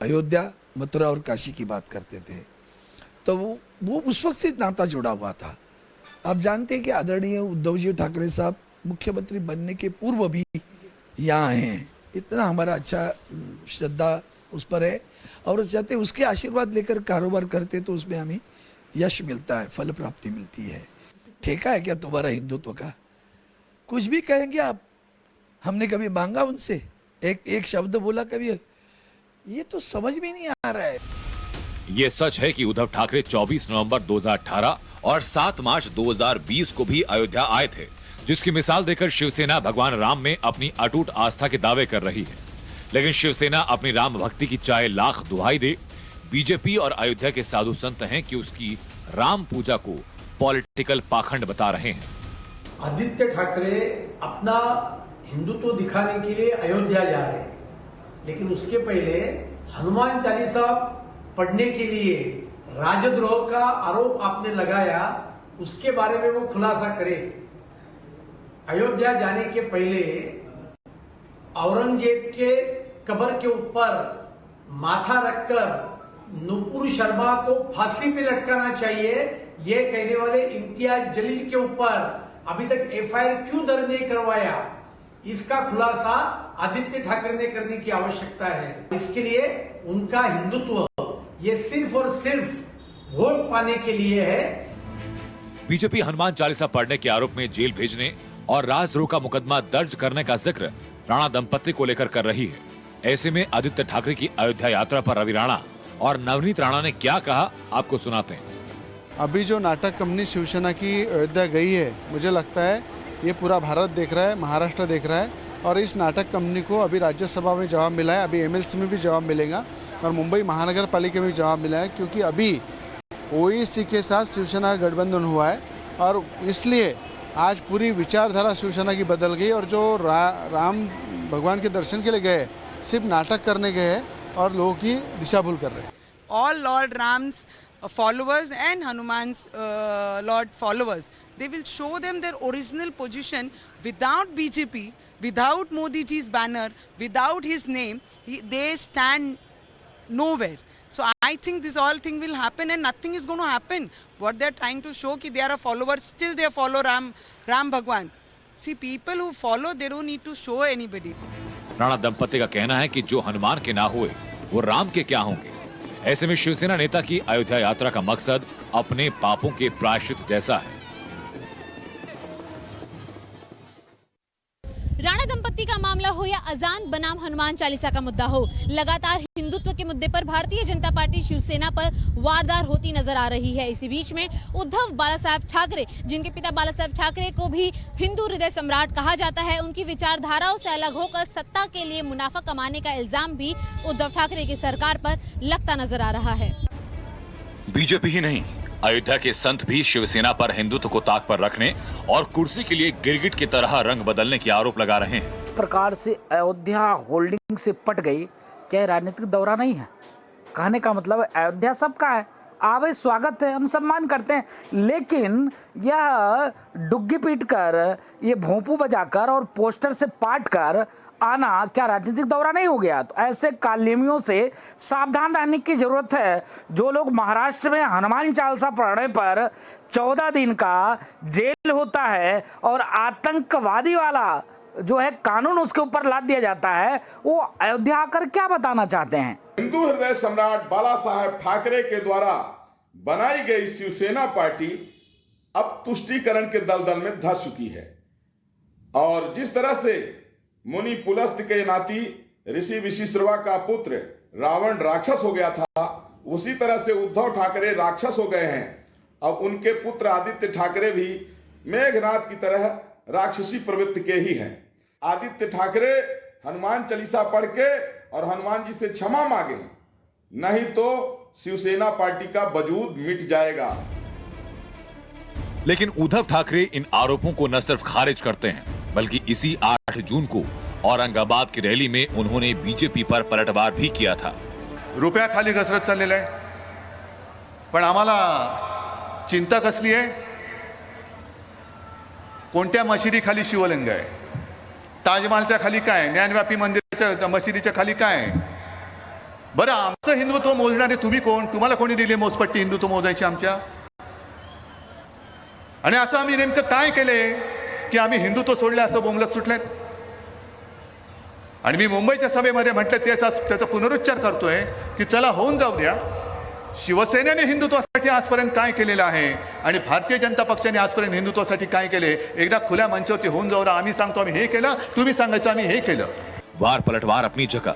अयोध्या, मथुरा और काशी की बात करते थे, तो वो उस वक्त से नाता जुड़ा हुआ था। आप जानते हैं कि आदरणीय उद्धव जी ठाकरे साहब मुख्यमंत्री बनने के पूर्व भी यहाँ हैं। इतना हमारा अच्छा श्रद्धा उस पर है और चाहते उसके आशीर्वाद लेकर कारोबार करते तो उसमें हमें यश मिलता है, फल प्राप्ति मिलती है। ठेका है क्या तुम्हारा हिंदुत्व का? कुछ भी कहेंगे आप, हमने कभी मांगा उनसे? एक शब्द बोला कभी? ये तो समझ में नहीं आ रहा है। ये सच है कि उद्धव ठाकरे 24 नवंबर 2018 और 7 मार्च 2020 को भी अयोध्या आए थे, जिसकी मिसाल देकर शिवसेना भगवान राम में अपनी अटूट आस्था के दावे कर रही है। लेकिन शिवसेना अपनी राम भक्ति की चाहे लाख दुहाई दे, बीजेपी और अयोध्या के साधु संत हैं कि उसकी राम पूजा को पॉलिटिकल पाखंड बता रहे हैं। आदित्य ठाकरे अपना हिंदुत्व दिखाने के लिए अयोध्या जा रहे हैं, लेकिन उसके पहले हनुमान चालीसा पढ़ने के लिए राजद्रोह का आरोप आपने लगाया, उसके बारे में वो खुलासा करे। अयोध्या जाने के पहले औरंगजेब के कब्र के ऊपर माथा रखकर नुपुर शर्मा को फांसी पे लटकाना चाहिए, ये कहने वाले इम्तियाज जलील के ऊपर अभी तक एफआईआर क्यों दर्ज नहीं करवाया, इसका खुलासा आदित्य ठाकरे ने करने की आवश्यकता है। इसके लिए उनका हिंदुत्व ये सिर्फ और सिर्फ वोट पाने के लिए है। बीजेपी हनुमान चालीसा पढ़ने के आरोप में जेल भेजने और राजद्रोह का मुकदमा दर्ज करने का जिक्र राणा दंपति को लेकर कर रही है। ऐसे में आदित्य ठाकरे की अयोध्या यात्रा पर रवि राणा और नवनीत राणा ने क्या कहा, आपको सुनाते हैं। अभी जो नाटक कंपनी शिवसेना की अयोध्या गई है, मुझे लगता है ये पूरा भारत देख रहा है, महाराष्ट्र देख रहा है, और इस नाटक कंपनी को अभी राज्यसभा में जवाब मिला है, अभी एमएलसी में भी जवाब मिलेगा और मुंबई महानगर पालिका में भी जवाब मिला है, क्योंकि अभी ओईसी के साथ शिवसेना का गठबंधन हुआ है और इसलिए आज पूरी विचारधारा शिवसेना की बदल गई और जो राम भगवान के दर्शन के लिए गए सिर्फ नाटक करने गए हैं और लोगों की दिशा भूल कर रहे हैं। All Lord Ram's followers and Hanuman's Lord followers, they will show them their original position without BJP, without Modi ji's banner, without his name. They stand nowhere. So I think this all thing will happen and nothing is going to happen. What they are trying to show कि they are a followers, still they follow Ram Bhagwan. See, people who follow, they don't need to show anybody. Rana दंपति का कहना है कि जो हनुमान के ना हुए वो राम के क्या होंगे। ऐसे में शिवसेना नेता की अयोध्या यात्रा का मकसद अपने पापों के प्रायश्चित जैसा है। राणा दंपति का मामला हो या अजान बनाम हनुमान चालीसा का मुद्दा हो, लगातार हिंदुत्व के मुद्दे पर भारतीय जनता पार्टी शिवसेना पर वारदात होती नजर आ रही है। इसी बीच में उद्धव बालासाहेब ठाकरे, जिनके पिता बालासाहेब ठाकरे को भी हिंदू हृदय सम्राट कहा जाता है, उनकी विचारधाराओं से अलग होकर सत्ता के लिए मुनाफा कमाने का इल्जाम भी उद्धव ठाकरे की सरकार पर लगता नजर आ रहा है। बीजेपी ही नहीं, अयोध्या के संत भी शिवसेना पर हिंदुत्व को ताक पर रखने और कुर्सी के लिए गिरगिट की तरह रंग बदलने के आरोप लगा रहे हैं। इस प्रकार से अयोध्या होल्डिंग से पट गई, क्या राजनीतिक दौरा नहीं है? कहने का मतलब अयोध्या सबका है, आवे स्वागत है, हम सम्मान करते हैं, लेकिन यह डुग्गी पीट कर, ये भोंपू बजाकर और पोस्टर से पाट कर आना क्या राजनीतिक दौरा नहीं हो गया? तो ऐसे कालिमियों से सावधान रहने की जरूरत है। जो लोग महाराष्ट्र में हनुमान चालीसा पढ़ने पर 14 दिन का जेल होता है और आतंकवादी वाला जो है कानून उसके ऊपर लाद दिया जाता है, वो अयोध्या आकर क्या बताना चाहते हैं? हिंदू हृदय सम्राट बाला साहेब ठाकरे के द्वारा बनाई गई शिवसेना पार्टी अब तुष्टीकरण के दलदल में धंस चुकी है और जिस तरह से मुनि पुलस्त्य के नाती ऋषि विशिश्रवा का पुत्र रावण राक्षस हो गया था, उसी तरह से उद्धव ठाकरे राक्षस हो गए हैं। अब उनके पुत्र आदित्य ठाकरे भी मेघनाथ की तरह राक्षसी प्रवृत्ति के ही हैं। आदित्य ठाकरे हनुमान चालीसा पढ़ के और हनुमान जी से क्षमा मांगे, नहीं तो शिवसेना पार्टी का वजूद मिट जाएगा। लेकिन उद्धव ठाकरे इन आरोपों को न सिर्फ खारिज करते हैं, बल्कि इसी 8 जून को औरंगाबाद की रैली में उन्होंने बीजेपी पर पलटवार भी किया था। रुपया खाली घसरत चाललेला आहे, पण आम्हाला चिंता कसली आहे? कोणत्या मशिदी खाली शिवलिंग आहे? ताजमहलच्या खाली काय? ज्ञानव्यापी मंदिराच्या मशिदीच्या खाली काय आहे? बरं, आमचं हिंदुत्व मोजणारे तुम्ही कोण? तुम्हाला कोणी दिली मोजपट्टी हिंदुत्व मोजायची आमच्या? आणि असं आम्ही नेमकं काय केलंय की आम्ही हिंदुत्व सोडले असं बोंबलत सुटलेत? आणि मी मुंबईच्या सभेमध्ये म्हटलं, त्याचा पुनरुच्चार करतोय की चला होऊन जाऊ द्या. शिवसेनेने हिंदुत्वासाठी आजपर्यंत काय केलेलं आहे आणि भारतीय जनता पक्षाने आजपर्यंत हिंदुत्वासाठी काय केले, एकदा खुल्या मंचावरती होऊन जाऊ. आम्ही सांगतो आम्ही हे केलं, तुम्ही सांगायचं आम्ही हे केलं. वार पलटवार अपनी जगह,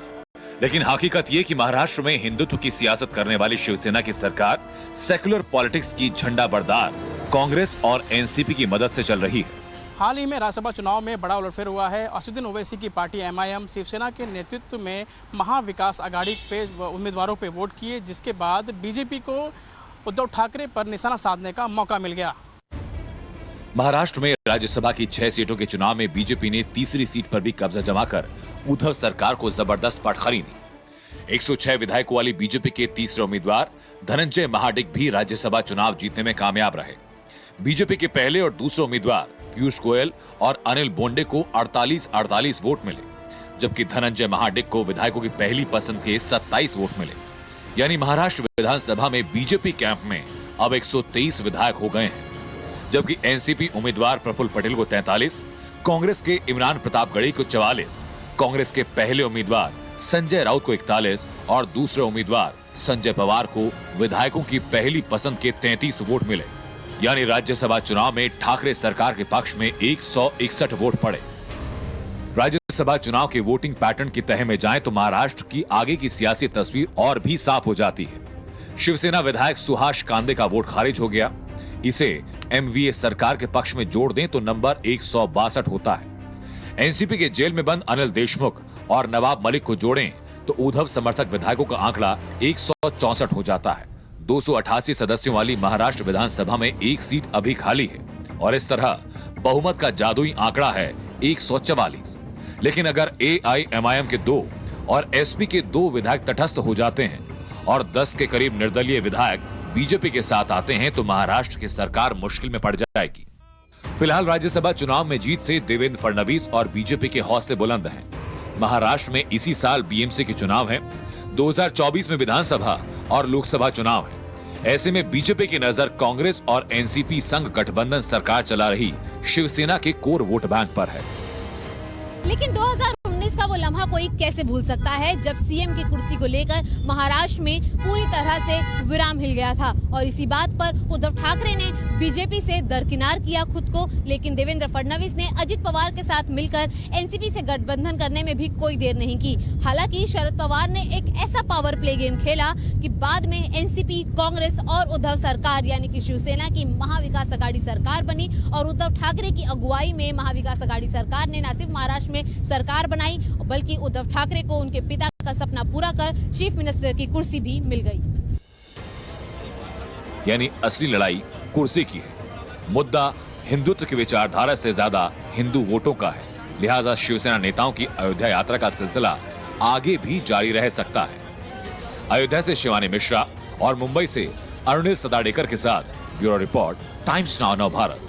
लेकिन हकीकत ये कि महाराष्ट्र में हिंदुत्व की सियासत करने वाली शिवसेना की सरकार सेक्युलर पॉलिटिक्स की झंडा बरदार कांग्रेस और एनसीपी की मदद से चल रही है. हाल ही में राज्यसभा चुनाव में बड़ा उलटफेर हुआ है. असदुद्दीन ओवैसी की पार्टी एमआईएम शिवसेना के नेतृत्व में महाविकास आघाड़ी पे उम्मीदवारों पे वोट किए, जिसके बाद बीजेपी को उद्धव ठाकरे पर निशाना साधने का मौका मिल गया. महाराष्ट्र में राज्यसभा की 6 सीटों के चुनाव में बीजेपी ने तीसरी सीट पर भी कब्जा जमाकर उद्धव सरकार को जबरदस्त पटखनी दी. 106 विधायकों वाली बीजेपी के तीसरे उम्मीदवार धनंजय महाडिक भी राज्यसभा चुनाव जीतने में कामयाब रहे. बीजेपी के पहले और दूसरे उम्मीदवार पीयूष गोयल और अनिल बोंडे को 48 वोट मिले, जबकि धनंजय महाडिक को विधायकों की पहली पसंद के 27 वोट मिले. यानी महाराष्ट्र विधानसभा में बीजेपी कैंप में अब 123 विधायक हो गए हैं, जबकि एनसीपी उम्मीदवार प्रफुल्ल पटेल को 43, कांग्रेस के इमरान प्रताप गढ़ी को 44, कांग्रेस के पहले उम्मीदवार संजय राउत को 41 और दूसरे उम्मीदवार संजय पवार को विधायकों की पहली पसंद के 33 वोट मिले. यानी राज्यसभा चुनाव में ठाकरे सरकार के पक्ष में 161 वोट पड़े. राज्यसभा चुनाव के वोटिंग पैटर्न की तह में जाएं तो महाराष्ट्र की आगे की सियासी तस्वीर और भी साफ हो जाती है. शिवसेना विधायक सुहास कांदे का वोट खारिज हो गया. इसे एमवीए सरकार के पक्ष में जोड़ दें तो नंबर 162 होता है. एनसीपी के जेल में बंद अनिल देशमुख और नवाब मलिक को जोड़ें तो उद्धव समर्थक विधायकों का आंकड़ा 164 हो जाता है. 288 सदस्यों वाली महाराष्ट्र विधानसभा में एक सीट अभी खाली है और इस तरह बहुमत का जादुई आंकड़ा है 144. लेकिन अगर एआईएमआईएम के 2 और एसपी के 2 विधायक तटस्थ हो जाते हैं और 10 के करीब निर्दलीय विधायक बीजेपी के साथ आते हैं तो महाराष्ट्र की सरकार मुश्किल में पड़ जाएगी. फिलहाल राज्यसभा चुनाव में जीत से देवेंद्र फडणवीस और बीजेपी के हौसले बुलंद हैं. महाराष्ट्र में इसी साल बीएमसी के चुनाव हैं. 2024 में विधानसभा और लोकसभा चुनाव है. ऐसे में बीजेपी की नजर कांग्रेस और एनसीपी संघ गठबंधन सरकार चला रही शिवसेना के कोर वोट बैंक पर है. लेकिन 2019 का वो लम्हा कोई कैसे भूल सकता है जब सीएम की कुर्सी को लेकर महाराष्ट्र में पूरी तरह से विराम हिल गया था और इसी बात पर उद्धव ठाकरे ने बीजेपी से दरकिनार किया खुद को. लेकिन देवेंद्र फडणवीस ने अजित पवार के साथ मिलकर एनसीपी से गठबंधन करने में भी कोई देर नहीं की. हालांकि शरद पवार ने एक ऐसा पावर प्ले गेम खेला कि बाद में एनसीपी, कांग्रेस और उद्धव सरकार यानी कि शिवसेना की महाविकास आघाड़ी सरकार बनी और उद्धव ठाकरे की अगुवाई में महाविकास आघाड़ी सरकार ने न सिर्फ महाराष्ट्र में सरकार बनाई बल्कि उद्धव ठाकरे को उनके पिता का सपना पूरा कर चीफ मिनिस्टर की कुर्सी भी मिल गई. यानी असली लड़ाई कुर्सी की है. मुद्दा हिंदुत्व की विचारधारा से ज्यादा हिंदू वोटों का है. लिहाजा शिवसेना नेताओं की अयोध्या यात्रा का सिलसिला आगे भी जारी रह सकता है. अयोध्या से शिवानी मिश्रा और मुंबई से अरुणिल सदाडेकर के साथ ब्यूरो रिपोर्ट, टाइम्स नाउ नव भारत.